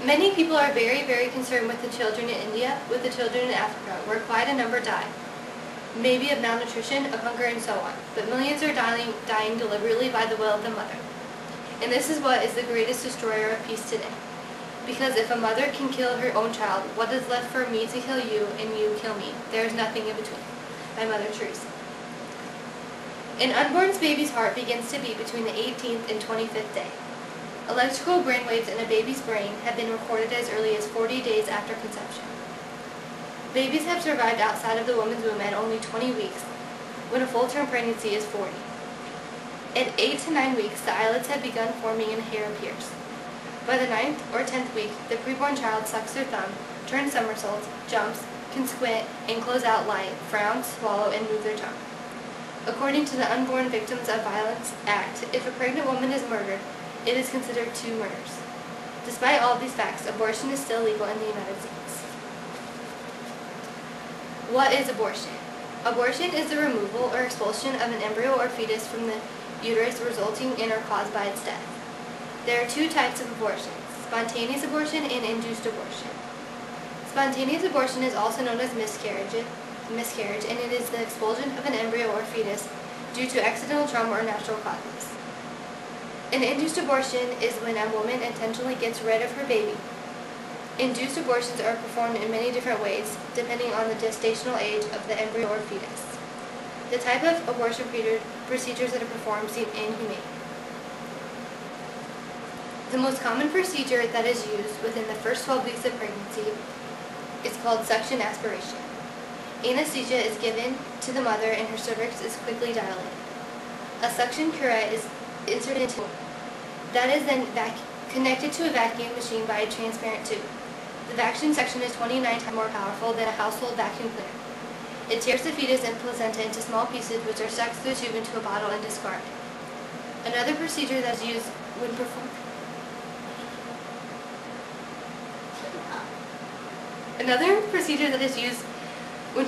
Many people are very concerned with the children in India, with the children in Africa, where quite a number die, maybe of malnutrition, of hunger, and so on. But millions are dying deliberately by the will of the mother. And this is what is the greatest destroyer of peace today. Because if a mother can kill her own child, what is left for me to kill you and you kill me? There is nothing in between. By Mother Teresa. An unborn baby's heart begins to beat between the 18th and 25th day. Electrical brainwaves in a baby's brain have been recorded as early as 40 days after conception. Babies have survived outside of the woman's womb at only 20 weeks, when a full-term pregnancy is 40. At 8 to 9 weeks, the eyelids have begun forming and hair appears. By the 9th or 10th week, the preborn child sucks their thumb, turns somersaults, jumps, can squint, and close out light, frown, swallow, and move their tongue. According to the Unborn Victims of Violence Act, if a pregnant woman is murdered, it is considered 2 murders. Despite all of these facts, abortion is still legal in the United States. What is abortion? Abortion is the removal or expulsion of an embryo or fetus from the uterus resulting in or caused by its death. There are 2 types of abortions, spontaneous abortion and induced abortion. Spontaneous abortion is also known as miscarriage, and it is the expulsion of an embryo or fetus due to accidental trauma or natural causes. An induced abortion is when a woman intentionally gets rid of her baby. Induced abortions are performed in many different ways, depending on the gestational age of the embryo or fetus. The type of abortion procedures that are performed seem inhumane. The most common procedure that is used within the first 12 weeks of pregnancy is called suction aspiration. Anesthesia is given to the mother and her cervix is quickly dilated. A suction curette is inserted into that is then connected to a vacuum machine by a transparent tube. The vacuum suction is 29 times more powerful than a household vacuum cleaner. It tears the fetus and placenta into small pieces which are sucked through the tube into a bottle and discarded. Another procedure that is used when performed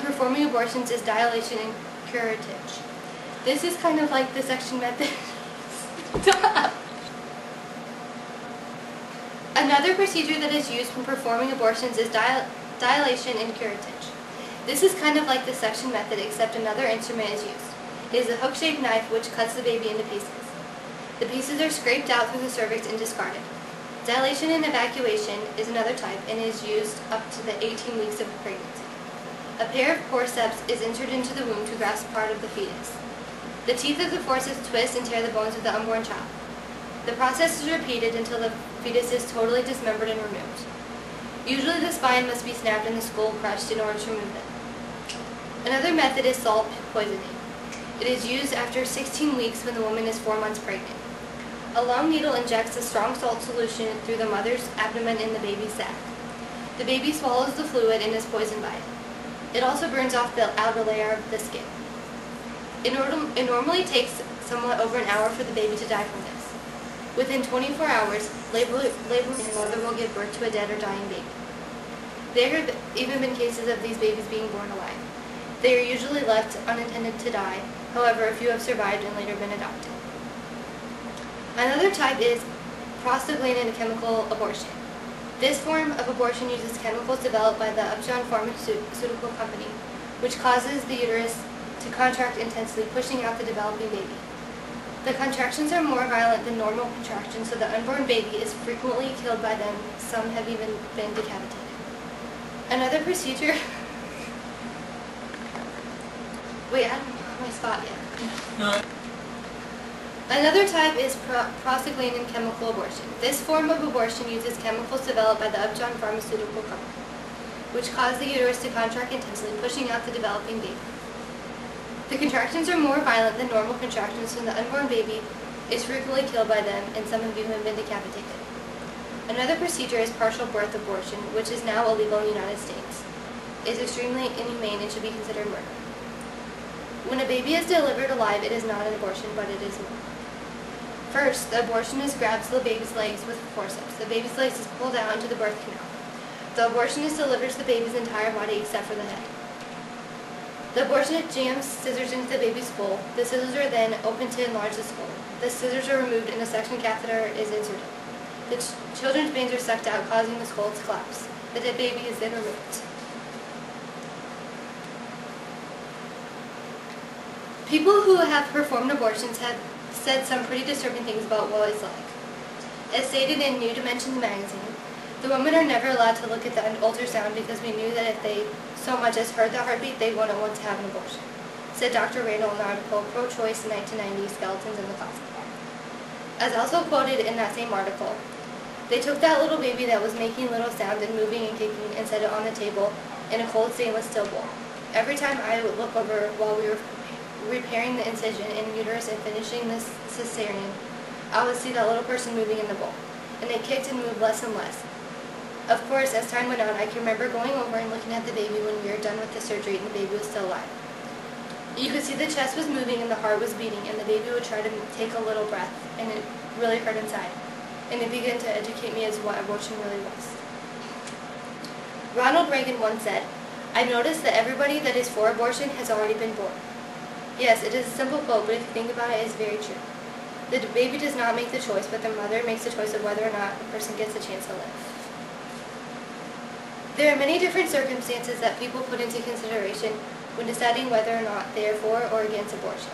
performing abortions is dilation and curettage. This is kind of like the suction method. Another procedure that is used when performing abortions is dilation and curettage. This is kind of like the suction method, except another instrument is used. It is a hook-shaped knife which cuts the baby into pieces. The pieces are scraped out through the cervix and discarded. Dilation and evacuation is another type and is used up to the 18 weeks of pregnancy. A pair of forceps is inserted into the womb to grasp part of the fetus. The teeth of the forceps twist and tear the bones of the unborn child. The process is repeated until the fetus is totally dismembered and removed. Usually the spine must be snapped and the skull crushed in order to remove it. Another method is salt poisoning. It is used after 16 weeks when the woman is 4 months pregnant. A long needle injects a strong salt solution through the mother's abdomen in the baby's sac. The baby swallows the fluid and is poisoned by it. It also burns off the outer layer of the skin. It normally takes somewhat over an hour for the baby to die from this. Within 24 hours, laboring mother will give birth to a dead or dying baby. There have even been cases of these babies being born alive. They are usually left unintended to die, however, a few have survived and later been adopted. Another type is prostaglandin chemical abortion. This form of abortion uses chemicals developed by the Upjohn Pharmaceutical Company, which causes the uterus to contract intensely, pushing out the developing baby. The contractions are more violent than normal contractions, so the unborn baby is frequently killed by them. Some have even been decapitated. Another procedure... Wait, I don't have my spot yet. No. Another type is prostaglandin chemical abortion. This form of abortion uses chemicals developed by the Upjohn Pharmaceutical Company, which cause the uterus to contract intensely, pushing out the developing baby. The contractions are more violent than normal contractions, so the unborn baby is frequently killed by them, and some have even been decapitated. Another procedure is partial birth abortion, which is now illegal in the United States. It is extremely inhumane and should be considered murder. When a baby is delivered alive, it is not an abortion, but it is murder. First, the abortionist grabs the baby's legs with forceps. The baby's legs is pulled out into the birth canal. The abortionist delivers the baby's entire body except for the head. The abortionist jams scissors into the baby's skull. The scissors are then opened to enlarge the skull. The scissors are removed and a suction catheter is inserted. The children's brains are sucked out, causing the skull to collapse. The dead baby is then removed. People who have performed abortions have said some pretty disturbing things about what it's like. As stated in New Dimensions magazine, the women are never allowed to look at the ultrasound because we knew that if they so much as heard the heartbeat, they wouldn't want to have an abortion, said Dr. Randall in the article Pro-Choice 1990 Skeletons in the Closet. As also quoted in that same article, they took that little baby that was making little sounds and moving and kicking and set it on the table in a cold stainless steel bowl. Every time I would look over while we were repairing the incision in uterus and finishing the cesarean, I would see that little person moving in the bowl, and they kicked and moved less and less. Of course, as time went on, I can remember going over and looking at the baby when we were done with the surgery and the baby was still alive. You could see the chest was moving and the heart was beating, and the baby would try to take a little breath, and it really hurt inside. And it began to educate me as what abortion really was. Ronald Reagan once said, "I've noticed that everybody that is for abortion has already been born." Yes, it is a simple quote, but if you think about it, it's very true. The baby does not make the choice, but the mother makes the choice of whether or not a person gets a chance to live. There are many different circumstances that people put into consideration when deciding whether or not they are for or against abortion.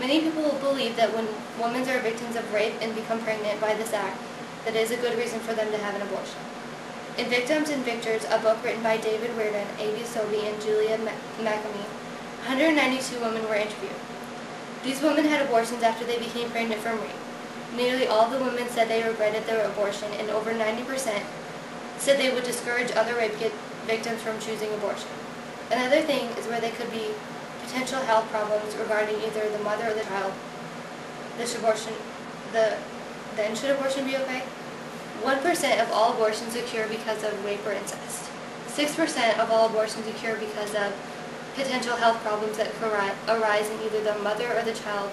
Many people believe that when women are victims of rape and become pregnant by this act, that it is a good reason for them to have an abortion. In Victims and Victors, a book written by David Reardon, A.B. Sobey, and Julia McAmey, 192 women were interviewed. These women had abortions after they became pregnant from rape. Nearly all of the women said they regretted their abortion, and over 90% said they would discourage other rape victims from choosing abortion. Another thing is where there could be potential health problems regarding either the mother or the child. Then should abortion be okay? 1% of all abortions occur because of rape or incest. 6% of all abortions occur because of potential health problems that could arise in either the mother or the child.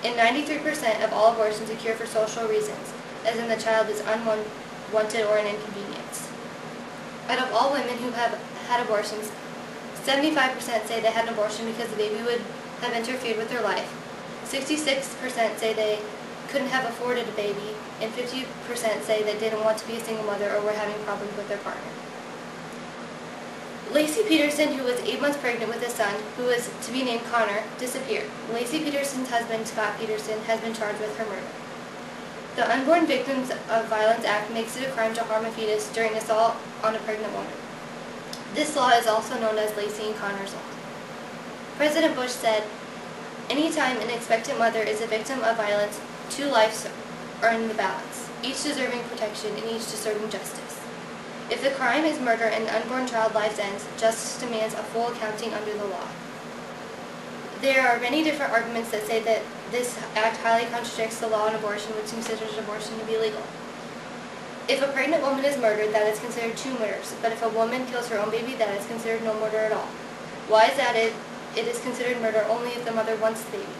And 93% of all abortions occur for social reasons, as in the child is unwanted or an inconvenience. Out of all women who have had abortions, 75% say they had an abortion because the baby would have interfered with their life. 66% say they couldn't have afforded a baby, and 50% say they didn't want to be a single mother or were having problems with their partner. Lacey Peterson, who was 8 months pregnant with a son, who was to be named Connor, disappeared. Lacey Peterson's husband, Scott Peterson, has been charged with her murder. The Unborn Victims of Violence Act makes it a crime to harm a fetus during assault on a pregnant woman. This law is also known as Lacey and Connor's Law. President Bush said, "Anytime an expectant mother is a victim of violence, 2 lives are in the balance, each deserving protection and each deserving justice. If the crime is murder and the unborn child's life ends, justice demands a full accounting under the law." There are many different arguments that say that this act highly contradicts the law on abortion, which considers abortion to be legal. If a pregnant woman is murdered, that is considered 2 murders, but if a woman kills her own baby, that is considered no murder at all. Why is that? It is considered murder only if the mother wants the baby.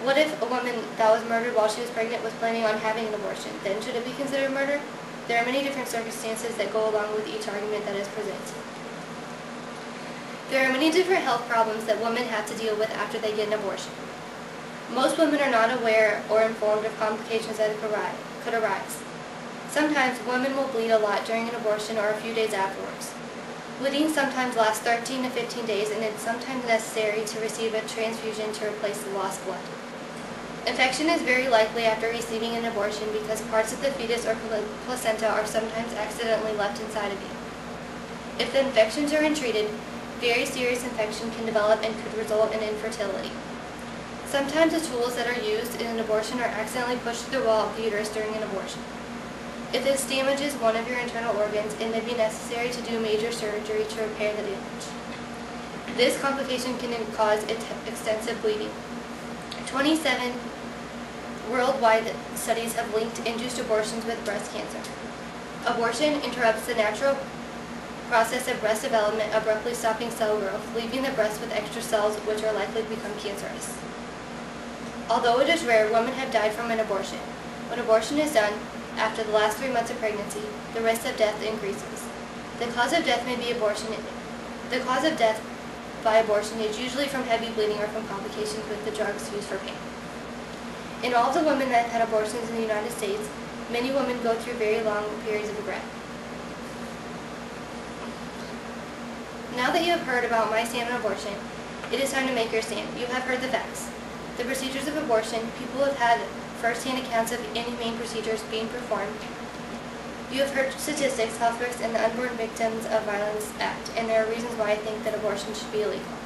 What if a woman that was murdered while she was pregnant was planning on having an abortion? Then should it be considered murder? There are many different circumstances that go along with each argument that is presented. There are many different health problems that women have to deal with after they get an abortion. Most women are not aware or informed of complications that could arise. Sometimes women will bleed a lot during an abortion or a few days afterwards. Bleeding sometimes lasts 13 to 15 days, and it's sometimes necessary to receive a transfusion to replace the lost blood. Infection is very likely after receiving an abortion because parts of the fetus or placenta are sometimes accidentally left inside of you. If the infections are untreated, very serious infection can develop and could result in infertility. Sometimes the tools that are used in an abortion are accidentally pushed through the wall of the uterus during an abortion. If this damages one of your internal organs, it may be necessary to do major surgery to repair the damage. This complication can cause extensive bleeding. 27 worldwide studies have linked induced abortions with breast cancer. Abortion interrupts the natural process of breast development, abruptly stopping cell growth, leaving the breast with extra cells which are likely to become cancerous. Although it is rare, women have died from an abortion. When abortion is done, after the last 3 months of pregnancy, the risk of death increases. The cause of death by abortion is usually from heavy bleeding or from complications with the drugs used for pain. In all the women that have had abortions in the United States, Many women go through very long periods of regret. Now that you have heard about my stand on abortion, it is time to make your stand. You have heard the facts. The procedures of abortion, people have had first-hand accounts of inhumane procedures being performed. You have heard statistics, health risks, and the Unborn Victims of Violence Act, and there are reasons why I think that abortion should be illegal.